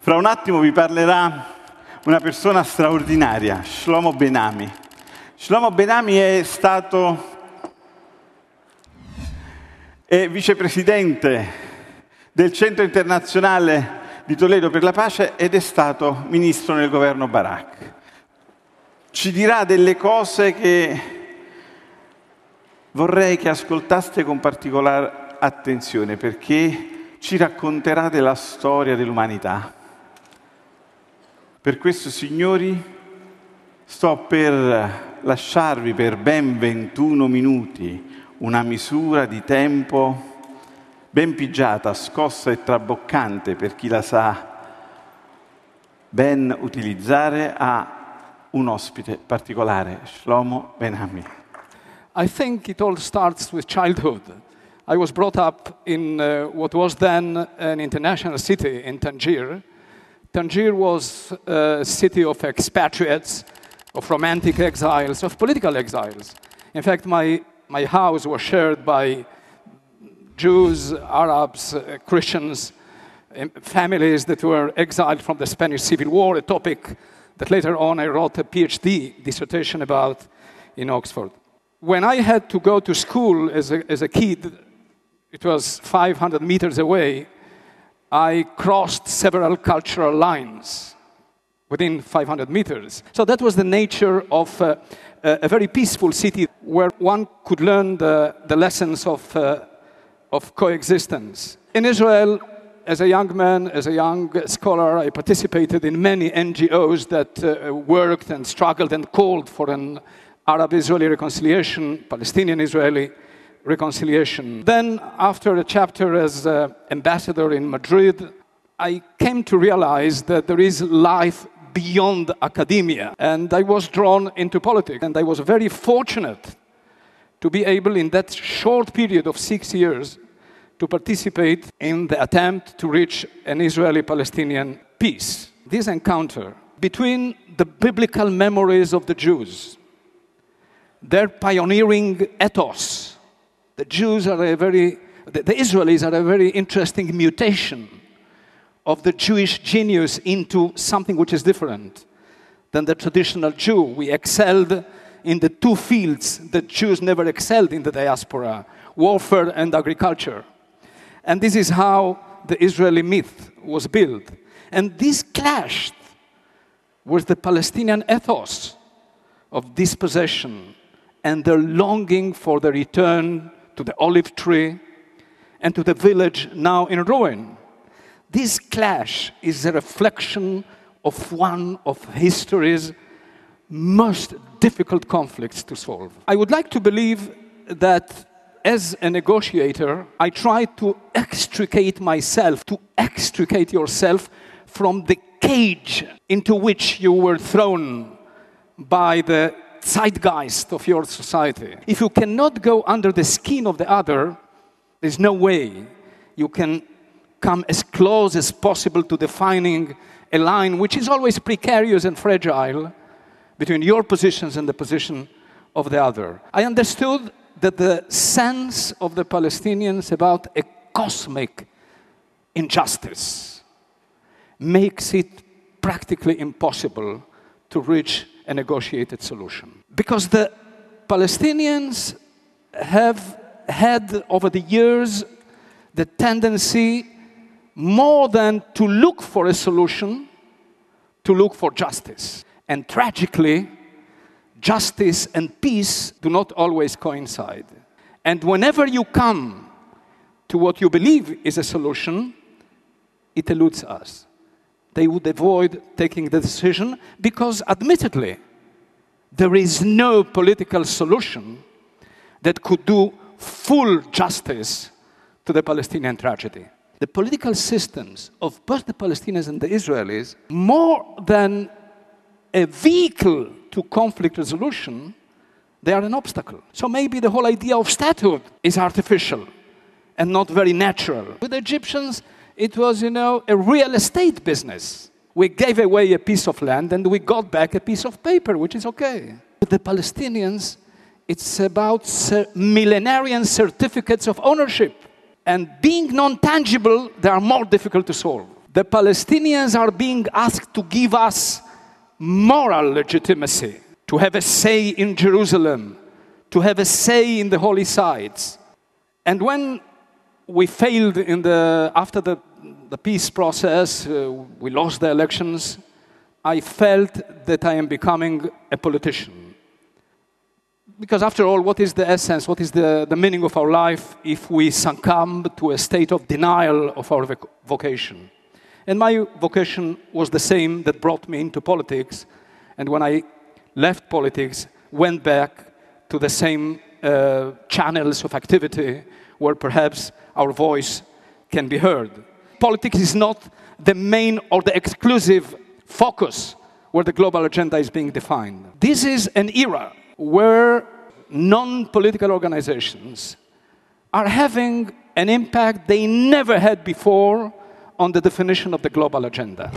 Fra un attimo vi parlerà una persona straordinaria, Shlomo Benami. Shlomo Benami è vicepresidente del Centro Internazionale di Toledo per la pace ed è stato ministro nel governo Barak. Ci dirà delle cose che vorrei che ascoltaste con particolare attenzione, perché ci racconterà della storia dell'umanità. Per questo, signori, sto per lasciarvi per ben 21 minuti una misura di tempo ben pigiata, scossa e traboccante per chi la sa ben utilizzare, a un ospite particolare, Shlomo Benami. I think it all starts with childhood. I was brought up in what was then an international city in Tangier. Tangier was a city of expatriates, of romantic exiles, of political exiles. In fact, my house was shared by Jews, Arabs, Christians, families that were exiled from the Spanish Civil War, a topic that later on I wrote a PhD dissertation about in Oxford. When I had to go to school as a kid, it was 500 meters away, I crossed several cultural lines within 500 meters. So that was the nature of a very peaceful city where one could learn the lessons of coexistence. In Israel, as a young man, as a young scholar, I participated in many NGOs that worked and struggled and called for an Arab-Israeli reconciliation, Palestinian-Israeli reconciliation. Then, after a chapter as ambassador in Madrid, I came to realize that there is life beyond academia. And I was drawn into politics. And I was very fortunate to be able, in that short period of 6 years, to participate in the attempt to reach an Israeli-Palestinian peace. This encounter between the biblical memories of the Jews, their pioneering ethos. The Israelis are a very interesting mutation of the Jewish genius into something which is different than the traditional Jew. We excelled in the two fields that Jews never excelled in the diaspora, warfare and agriculture. And this is how the Israeli myth was built. And this clashed with the Palestinian ethos of dispossession and their longing for the return to the olive tree and to the village now in ruin. This clash is a reflection of one of history's most difficult conflicts to solve. I would like to believe that as a negotiator, I try to extricate myself, to extricate yourself from the cage into which you were thrown by the zeitgeist of your society. If you cannot go under the skin of the other, there's no way you can come as close as possible to defining a line which is always precarious and fragile between your positions and the position of the other. I understood that the sense of the Palestinians about a cosmic injustice makes it practically impossible to reach a negotiated solution. Because the Palestinians have had over the years the tendency, more than to look for a solution, to look for justice. And tragically, justice and peace do not always coincide. And whenever you come to what you believe is a solution, it eludes us. They would avoid taking the decision because, admittedly, there is no political solution that could do full justice to the Palestinian tragedy. The political systems of both the Palestinians and the Israelis, more than a vehicle to conflict resolution, they are an obstacle. So maybe the whole idea of statehood is artificial and not very natural. With the Egyptians, it was, a real estate business. We gave away a piece of land and we got back a piece of paper, which is okay. With the Palestinians, it's about millenarian certificates of ownership. And being non-tangible, they are more difficult to solve. The Palestinians are being asked to give us moral legitimacy, to have a say in Jerusalem, to have a say in the holy sites. And when we failed after the peace process, we lost the elections, I felt that I am becoming a politician. Because after all, what is the essence, what is the meaning of our life if we succumb to a state of denial of our vocation? And my vocation was the same that brought me into politics. And when I left politics, went back to the same channels of activity where perhaps our voice can be heard. Politics is not the main or the exclusive focus where the global agenda is being defined. This is an era where non-political organizations are having an impact they never had before on the definition of the global agenda.